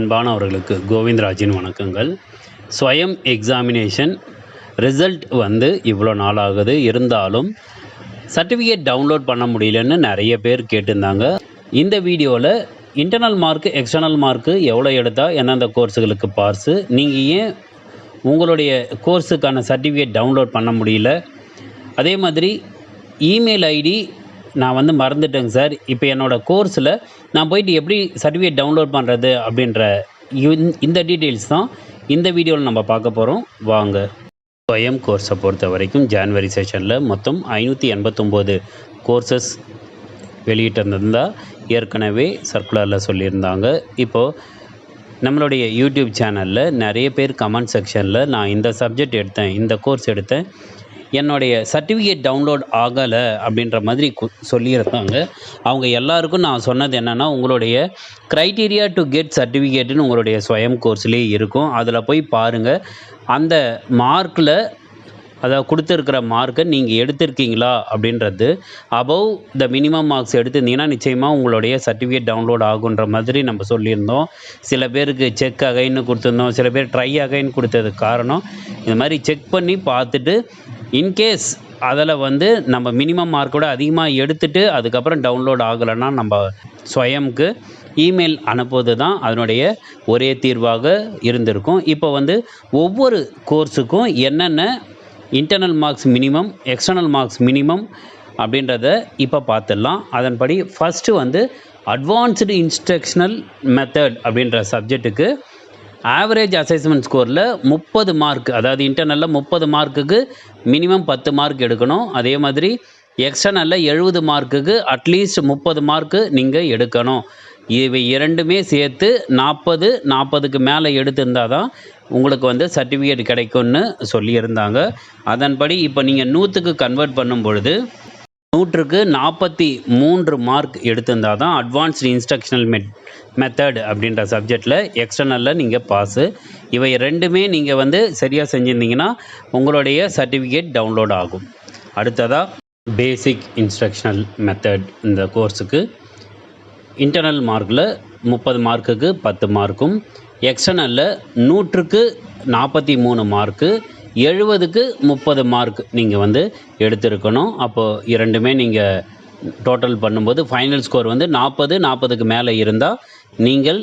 அன்பானவர்களுக்கு கோவிந்தராஜின் வணக்கங்கள். ஸ்வயம் examination result இவ்வளோ நாள் ஆகுது, இருந்தாலும் சர்டிஃபிகேட் டவுன்லோட் பண்ண முடியலன்னு நிறைய பேர் கேட்டிருந்தாங்க. இந்த வீடியோவில் இன்டர்னல் மார்க்கு எக்ஸ்டர்னல் மார்க்கு எவ்வளோ எடுத்தால் எந்தெந்த கோர்ஸுகளுக்கு பாஸு, நீங்கள் ஏன் உங்களுடைய கோர்ஸுக்கான சர்டிஃபிகேட் டவுன்லோட் பண்ண முடியல, அதே மாதிரி இமெயில் ஐடி நான் மறந்துட்டேங்க சார், இப்போ என்னோடய கோர்ஸில் நான் போயிட்டு எப்படி சர்டிஃபிகேட் டவுன்லோட் பண்ணுறது அப்படின்ற இந்த டீட்டெயில்ஸ் தான் இந்த வீடியோவில் நம்ம பார்க்க போகிறோம். வாங்க. ஸ்வயம் கோர்ஸை பொறுத்த வரைக்கும் ஜான்வரி செஷனில் மொத்தம் 589 கோர்சஸ் வெளியிட்டிருந்தால் ஏற்கனவே சர்க்குலரில் சொல்லியிருந்தாங்க. இப்போது நம்மளுடைய யூடியூப் சேனலில் நிறைய பேர் கமெண்ட் செக்ஷனில் நான் இந்த சப்ஜெக்ட் எடுத்தேன், இந்த கோர்ஸ் எடுத்தேன், என்னுடைய சர்டிஃபிகேட் டவுன்லோட் ஆகலை அப்படின்ற மாதிரி சொல்லியிருந்தாங்க. அவங்க எல்லாருக்கும் நான் சொன்னது என்னென்னா, உங்களுடைய க்ரைட்டீரியா டு கெட் சர்டிஃபிகேட்டுன்னு உங்களுடைய ஸ்வயம் கோர்ஸ்லேயே இருக்கும். அதில் போய் பாருங்கள். அந்த மார்க்கில் அதாவது கொடுத்துருக்கிற மார்க்கை நீங்கள் எடுத்திருக்கீங்களா அப்படின்றது அபவ் த மினிமம் மார்க்ஸ் எடுத்திருந்தீங்கன்னா நிச்சயமாக உங்களுடைய சர்டிஃபிகேட் டவுன்லோட் ஆகுன்ற மாதிரி நம்ம சொல்லியிருந்தோம். சில பேருக்கு செக் அகைன்னு கொடுத்துருந்தோம், சில பேர் ட்ரை அகைன் கொடுத்ததுக்கு காரணம் இந்த மாதிரி செக் பண்ணி பார்த்துட்டு இன்கேஸ் அதில் நம்ம மினிமம் மார்க்கோட அதிகமாக எடுத்துகிட்டு அதுக்கப்புறம் டவுன்லோட் ஆகலைன்னா நம்ம ஸ்வயம்க்கு இமெயில் அனுப்புவது தான் அதனுடைய ஒரே தீர்வாக இருந்திருக்கும். இப்போ ஒவ்வொரு கோர்ஸுக்கும் என்னென்ன internal marks minimum, external marks minimum அப்படின்றத இப்போ பார்த்துடலாம். அதன்படி ஃபஸ்ட்டு அட்வான்ஸ்டு இன்ஸ்ட்ரக்ஷனல் மெத்தட் அப்படின்ற சப்ஜெக்ட்டுக்கு ஆவரேஜ் அசஸ்மெண்ட் ஸ்கோரில் 30 மார்க், அதாவது இன்டர்னலில் 30 மார்க்குக்கு மினிமம் 10 மார்க் எடுக்கணும். அதே மாதிரி எக்ஸ்டர்னலில் 70 மார்க்குக்கு அட்லீஸ்ட் 30 மார்க்கு நீங்கள் எடுக்கணும். இவை இரண்டுமே சேர்த்து 40க்கு மேலே எடுத்திருந்தால் தான் உங்களுக்கு சர்டிஃபிகேட் கிடைக்கும்னு சொல்லியிருந்தாங்க. அதன்படி இப்போ நீங்கள் 100க்கு கன்வெர்ட் பண்ணும் பொழுது 100க்கு 43 மார்க் எடுத்திருந்தால் தான் அட்வான்ஸ்டு இன்ஸ்ட்ரக்ஷனல் மெத்தட் அப்படின்ற சப்ஜெக்டில் எக்ஸ்டர்னலில் நீங்கள் பாஸு. இவை ரெண்டுமே நீங்கள் சரியாக செஞ்சுருந்தீங்கன்னா உங்களுடைய சர்டிஃபிகேட் டவுன்லோட் ஆகும். அடுத்ததாக பேசிக் இன்ஸ்ட்ரக்ஷனல் மெத்தட் இந்த கோர்ஸுக்கு இன்டர்னல் மார்க்கில் 30 மார்க்குக்கு 10 மார்க்கும், எக்ஸ்டர்னலில் 100க்கு 43 மார்க்கு, 70க்கு 30 மார்க் நீங்கள் எடுத்திருக்கணும். அப்போது இரண்டுமே நீங்கள் டோட்டல் பண்ணும்போது ஃபைனல் ஸ்கோர் 40க்கு மேலே இருந்தால் நீங்கள்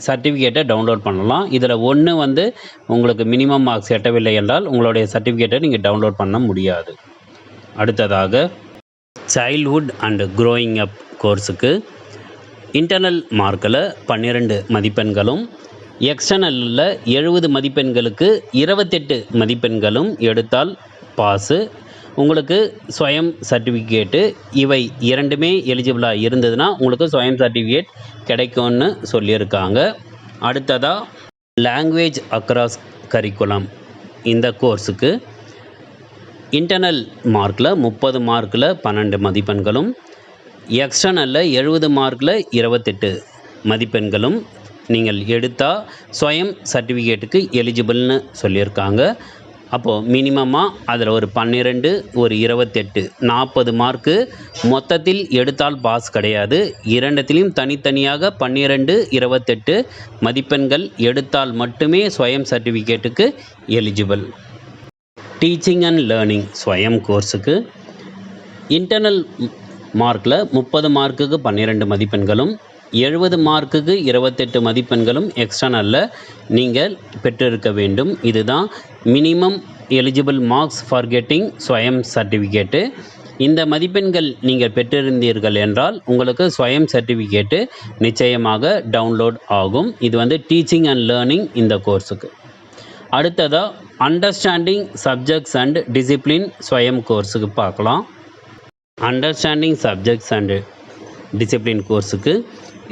சர்டிஃபிகேட்டை டவுன்லோட் பண்ணலாம். இதில் ஒன்று உங்களுக்கு மினிமம் மார்க்ஸ் எட்டவில்லை என்றால் உங்களுடைய சர்டிஃபிகேட்டை நீங்கள் டவுன்லோட் பண்ண முடியாது. அடுத்ததாக சைல்ட்ஹுட் அண்ட் க்ரோயிங் அப் கோர்ஸுக்கு இன்டர்னல் மார்க்கில் 12 மதிப்பெண்களும், எக்ஸ்டர்னலில் 70 மதிப்பெண்களுக்கு 28 மதிப்பெண்களும் எடுத்தால் பாஸு. உங்களுக்கு ஸ்வயம் சர்டிஃபிகேட்டு இவை இரண்டுமே எலிஜிபிளாக இருந்ததுன்னா உங்களுக்கு ஸ்வயம் சர்டிஃபிகேட் கிடைக்கும்னு சொல்லியிருக்காங்க. அடுத்ததாக லாங்குவேஜ் அக்ராஸ் கரிக்குலம் இந்த கோர்ஸுக்கு இன்டர்னல் மார்க்கில் 30 மார்க்கில் 12 மதிப்பெண்களும், எக்ஸ்டர்னலில் 70 மார்க்கில் 28 மதிப்பெண்களும் நீங்கள் எடுத்தால் ஸ்வயம் சர்டிஃபிகேட்டுக்கு எலிஜிபிள்னு சொல்லியிருக்காங்க. அப்போது மினிமமாக அதில் ஒரு 12, ஒரு 28, 40 மார்க்கு மொத்தத்தில் எடுத்தால் பாஸ் கிடையாது. இரண்டுத்திலையும் தனித்தனியாக 12, 28 மதிப்பெண்கள் எடுத்தால் மட்டுமே ஸ்வயம் சர்டிஃபிகேட்டுக்கு eligible. Teaching and learning Swayam கோர்ஸுக்கு internal மார்க்கில் 30 மார்க்குக்கு 12 மதிப்பெண்களும், 70 மார்க்குக்கு 28 மதிப்பெண்களும் எக்ஸ்டர்னலில் நீங்கள் பெற்றிருக்க வேண்டும். இதுதான் minimum eligible marks for getting Swayam certificate. இந்த மதிப்பெண்கள் நீங்கள் பெற்றிருந்தீர்கள் என்றால் உங்களுக்கு ஸ்வயம் சர்டிஃபிகேட்டு நிச்சயமாக டவுன்லோட் ஆகும். இது டீச்சிங் அண்ட் லேர்னிங் இந்த கோர்ஸுக்கு. அடுத்ததாக அண்டர்ஸ்டாண்டிங் சப்ஜெக்ட்ஸ் அண்ட் டிசிப்ளின் ஸ்வயம் கோர்ஸுக்கு பார்க்கலாம். Understanding subjects and discipline கோர்ஸுக்கு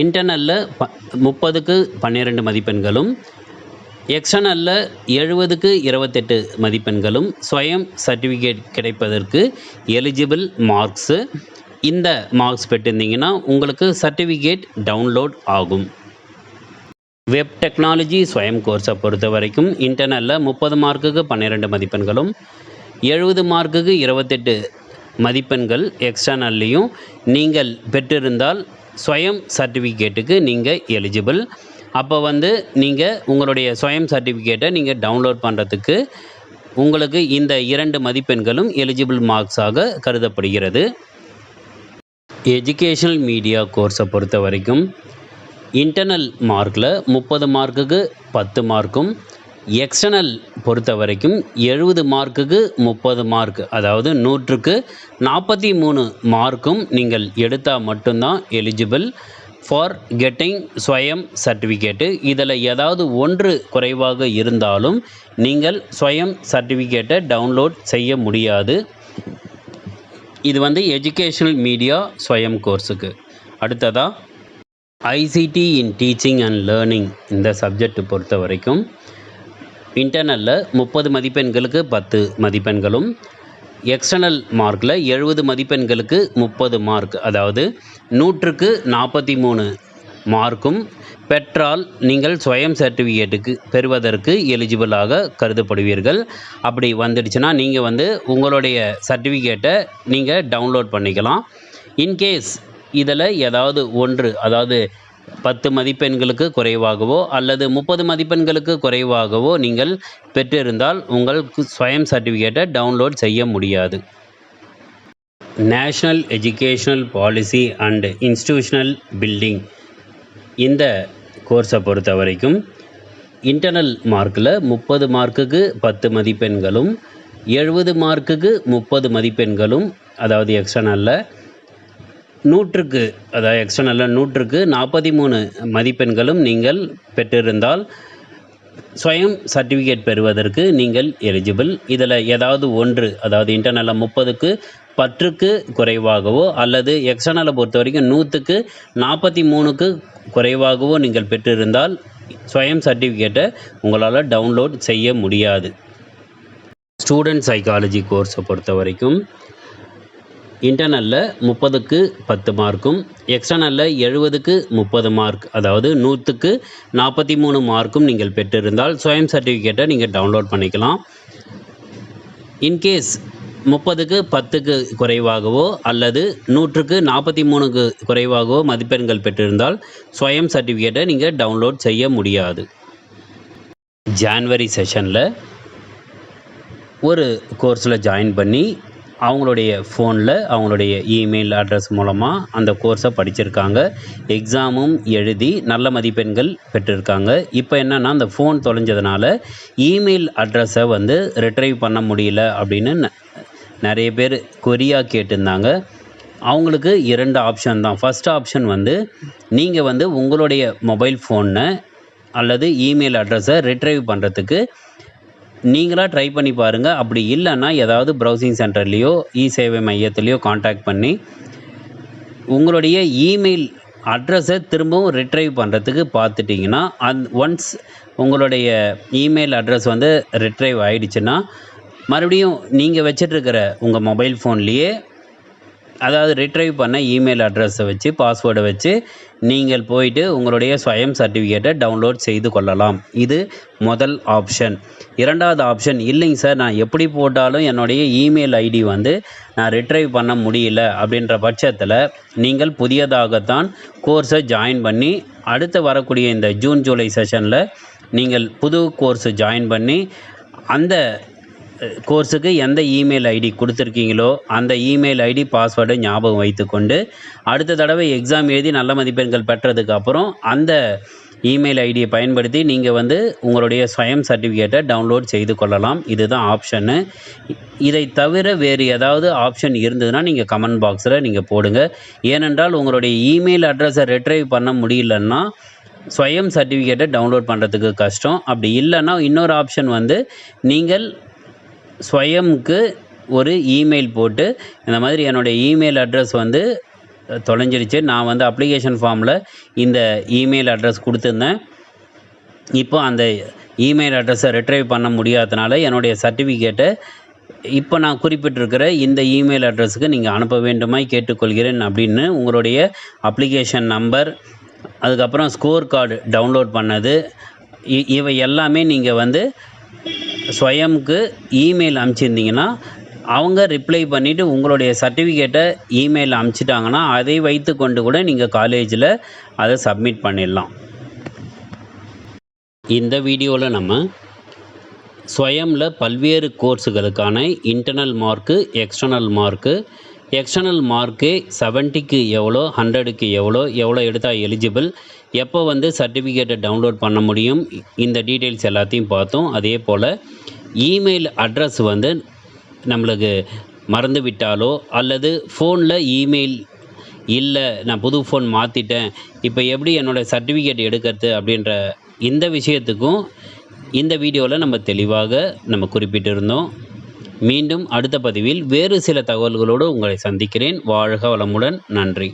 இன்டர்னலில் 30க்கு 12 மதிப்பெண்களும், எக்ஸ்டர்னலில் 70க்கு 28 மதிப்பெண்களும் Swayam certificate கிடைப்பதற்கு எலிஜிபிள் மார்க்ஸு. இந்த மார்க்ஸ் பெற்றிருந்தீங்கன்னா உங்களுக்கு சர்டிஃபிகேட் டவுன்லோட் ஆகும். வெப் டெக்னாலஜி ஸ்வயம் கோர்ஸை பொறுத்த வரைக்கும் இன்டர்னலில் 30 மார்க்குக்கு 12 மதிப்பெண்களும், 70 மார்க்குக்கு 28 மதிப்பெண்கள் எக்ஸ்டர்னல்லையும் நீங்கள் பெற்றிருந்தால் ஸ்வயம் சர்டிஃபிகேட்டுக்கு நீங்கள் எலிஜிபிள். அப்போ வந்து நீங்கள் உங்களுடைய சுயம் சர்டிஃபிகேட்டை நீங்கள் டவுன்லோட் பண்ணுறதுக்கு உங்களுக்கு இந்த 2 மதிப்பெண்களும் எலிஜிபிள் மார்க்ஸாக கருதப்படுகிறது. எஜுகேஷனல் மீடியா கோர்ஸை பொறுத்த வரைக்கும் இன்டர்னல் மார்க்கில் 30 மார்க்குக்கு 10 மார்க்கும், எக்ஸ்டர்னல் பொறுத்த வரைக்கும் 70 மார்க்குக்கு 30 மார்க், அதாவது 100க்கு 43 மார்க்கும் நீங்கள் எடுத்தால் மட்டும்தான் எலிஜிபிள் ஃபார் கெட்டிங் சுயம் சர்டிஃபிகேட்டு. இதில் ஏதாவது ஒன்று குறைவாக இருந்தாலும் நீங்கள் சுயம் சர்டிஃபிகேட்டை டவுன்லோட் செய்ய முடியாது. இது வந்து எஜுகேஷனல் மீடியா சுயம் கோர்ஸுக்கு. அடுத்ததாக ICT in teaching and learning இந்த சப்ஜெக்ட் பொறுத்த வரைக்கும் இன்டர்னலில் 30 மதிப்பெண்களுக்கு 10 மதிப்பெண்களும், எக்ஸ்டர்னல் மார்க்கில் 70 மதிப்பெண்களுக்கு 30 மார்க், அதாவது 100க்கு 43 மார்க்கும் பெற்றால் நீங்கள் சுயம் சர்டிஃபிகேட்டுக்கு பெறுவதற்கு எலிஜிபிளாக கருதப்படுவீர்கள். அப்படி வந்துடுச்சுன்னா நீங்கள் வந்து உங்களுடைய சர்டிஃபிகேட்டை நீங்கள் டவுன்லோட் பண்ணிக்கலாம். இன்கேஸ் இதில் ஏதாவது ஒன்று, அதாவது 10 மதிப்பெண்களுக்கு குறைவாகவோ அல்லது 30 மதிப்பெண்களுக்கு குறைவாகவோ நீங்கள் பெற்றிருந்தால் உங்களுக்கு சுயம் சர்டிஃபிகேட்டை டவுன்லோட் செய்ய முடியாது. National educational policy and institutional building இந்த கோர்ஸை பொறுத்த வரைக்கும் இன்டர்னல் மார்க்கில் 30 மார்க்குக்கு 10 மதிப்பெண்களும், 70 மார்க்குக்கு 30 மதிப்பெண்களும், அதாவது எக்ஸ்டர்னலில் 100க்கு, அதாவது எக்ஸ்டர்னலில் 100க்கு 43 மதிப்பெண்களும் நீங்கள் பெற்றிருந்தால் சுயம் சர்டிஃபிகேட் பெறுவதற்கு நீங்கள் எலிஜிபிள். இதில் ஏதாவது ஒன்று, அதாவது இன்டர்னலில் 30க்கு 10க்கு குறைவாகவோ அல்லது எக்ஸ்டர்னலை பொறுத்த வரைக்கும் 100க்கு 43க்கு குறைவாகவோ நீங்கள் பெற்றிருந்தால் சுயம் சர்டிஃபிகேட்டை உங்களால் டவுன்லோட் செய்ய முடியாது. ஸ்டூடெண்ட் சைக்காலஜி கோர்ஸை பொறுத்த வரைக்கும் இன்டர்னலில் 30க்கு 10 மார்க்கும், எக்ஸ்டர்னலில் 70க்கு 30 மார்க், அதாவது 100க்கு 43 மார்க்கும் நீங்கள் பெற்றிருந்தால் சுயம் சர்டிஃபிகேட்டை நீங்கள் டவுன்லோட் பண்ணிக்கலாம். இன்கேஸ் 30க்கு 10க்கு குறைவாகவோ அல்லது 100க்கு 43க்கு குறைவாகவோ மதிப்பெண்கள் பெற்றிருந்தால் சுயம் சர்டிஃபிகேட்டை நீங்கள் டவுன்லோட் செய்ய முடியாது. ஜான்வரி செஷனில் ஒரு கோர்ஸில் ஜாயின் பண்ணி அவங்களுடைய ஃபோனில் அவங்களுடைய இமெயில் அட்ரஸ் மூலமாக அந்த கோர்ஸை படிச்சிருக்காங்க. எக்ஸாமும் எழுதி நல்ல மதிப்பெண்கள் பெற்றிருக்காங்க. இப்போ என்னென்னா அந்த ஃபோன் தொலைஞ்சதுனால இமெயில் அட்ரஸை வந்து ரிட்ரைவ் பண்ண முடியல அப்படின்னு நிறைய பேர் கொரியாக கேட்டிருந்தாங்க. அவங்களுக்கு 2 ஆப்ஷன் தான். ஃபஸ்ட் ஆப்ஷன் வந்து நீங்கள் வந்து உங்களுடைய மொபைல் ஃபோனை அல்லது இமெயில் அட்ரஸை ரிட்ரைவ் பண்ணுறதுக்கு நீங்களாக ட்ரை பண்ணி பாருங்கள். அப்படி இல்லைன்னா ஏதாவது ப்ரௌசிங் சென்டர்லேயோ சேவை மையத்துலேயோ காண்டாக்ட் பண்ணி உங்களுடைய இமெயில் அட்ரஸை திரும்பவும் ரிட்ரைவ் பண்ணுறதுக்கு பார்த்துட்டிங்கன்னா ஒன்ஸ் உங்களுடைய இமெயில் அட்ரஸ் வந்து ரிட்ரைவ் ஆகிடுச்சுன்னா மறுபடியும் நீங்கள் வச்சிட்ருக்கிற உங்கள் மொபைல் ஃபோன்லேயே, அதாவது ரிட்ரைவ் பண்ண இமெயில் அட்ரஸை வச்சு பாஸ்வேர்டை வச்சு நீங்கள் போயிட்டு உங்களுடைய சுயம் சர்டிஃபிகேட்டை டவுன்லோட் செய்து கொள்ளலாம். இது முதல் ஆப்ஷன். 2வது ஆப்ஷன், இல்லைங்க சார் நான் எப்படி போட்டாலும் என்னுடைய இமெயில் ஐடி வந்து நான் ரிட்ரைவ் பண்ண முடியல அப்படின்ற பட்சத்தில் நீங்கள் புதியதாகத்தான் கோர்ஸை ஜாயின் பண்ணி அடுத்து வரக்கூடிய இந்த ஜூன் ஜூலை செஷனில் நீங்கள் புது கோர்ஸு ஜாயின் பண்ணி அந்த கோர்ஸுக்கு எந்த இமெயில் ஐடி கொடுத்துருக்கீங்களோ அந்த இமெயில் ஐடி பாஸ்வேர்டை ஞாபகம் வைத்துக்கொண்டு அடுத்த தடவை எக்ஸாம் எழுதி நல்ல மதிப்பெண்கள் பெற்றதுக்கப்புறம் அந்த இமெயில் ஐடியை பயன்படுத்தி நீங்கள் வந்து உங்களுடைய சுயம் சர்டிஃபிகேட்டை டவுன்லோட் செய்து கொள்ளலாம். இதுதான் ஆப்ஷனு. இதை தவிர வேறு ஏதாவது ஆப்ஷன் இருந்ததுன்னா நீங்கள் கமெண்ட் பாக்ஸில் நீங்கள் போடுங்க. ஏனென்றால் உங்களுடைய இமெயில் அட்ரஸை ரிட்ரைவ் பண்ண முடியலன்னா சுயம் சர்டிஃபிகேட்டை டவுன்லோட் பண்ணுறதுக்கு கஷ்டம். அப்படி இல்லைன்னா இன்னொரு ஆப்ஷன் வந்து நீங்கள் ஸ்வயம்க்கு ஒரு இமெயில் போட்டு இந்த மாதிரி என்னுடைய இமெயில் அட்ரஸ் வந்து தொலைஞ்சிடுச்சு, நான் வந்து அப்ளிகேஷன் ஃபார்மில் இந்த இமெயில் அட்ரஸ் கொடுத்துருந்தேன், இப்போ அந்த இமெயில் அட்ரஸை ரிட்ரைவ் பண்ண முடியாதனால என்னுடைய சர்டிஃபிகேட்டை இப்போ நான் குறிப்பிட்டிருக்கிற இந்த இமெயில் அட்ரஸுக்கு நீங்கள் அனுப்ப வேண்டுமாய் கேட்டுக்கொள்கிறேன் அப்படின்னு உங்களுடைய அப்ளிகேஷன் நம்பர், அதுக்கப்புறம் ஸ்கோர் கார்டு டவுன்லோட் பண்ணது, இவை எல்லாமே நீங்கள் வந்து ஸ்வயம்க்கு இமெயில் அனுப்பிச்சிருந்தீங்கன்னா அவங்க ரிப்ளை பண்ணிவிட்டு உங்களுடைய சர்டிஃபிகேட்டை இமெயில் அனுப்பிச்சிட்டாங்கன்னா அதை வைத்து கொண்டு கூட நீங்கள் காலேஜில் அதை சப்மிட் பண்ணிடலாம். இந்த வீடியோவில் நம்ம ஸ்வயமில் பல்வேறு கோர்ஸுகளுக்கான internal mark, external mark, external mark 70க்கு எவ்வளோ, 100க்கு எவ்வளோ எடுத்தால் எலிஜிபிள், எப்போ சர்டிஃபிகேட்டை டவுன்லோட் பண்ண முடியும், இந்த டீட்டெயில்ஸ் எல்லாத்தையும் பார்த்தோம். அதே போல் இமெயில் அட்ரஸ் நம்மளுக்கு மறந்து விட்டாலோ அல்லது ஃபோனில் இமெயில் இல்லை, நான் புது ஃபோன் மாற்றிட்டேன், இப்போ எப்படி என்னோடய சர்டிஃபிகேட் எடுக்கிறது அப்படின்ற இந்த விஷயத்துக்கும் இந்த வீடியோவில் நம்ம தெளிவாக குறிப்பிட்டிருந்தோம். மீண்டும் அடுத்த பதிவில் வேறு சில தகவல்களோடு உங்களை சந்திக்கிறேன். வாழ்க வளமுடன். நன்றி.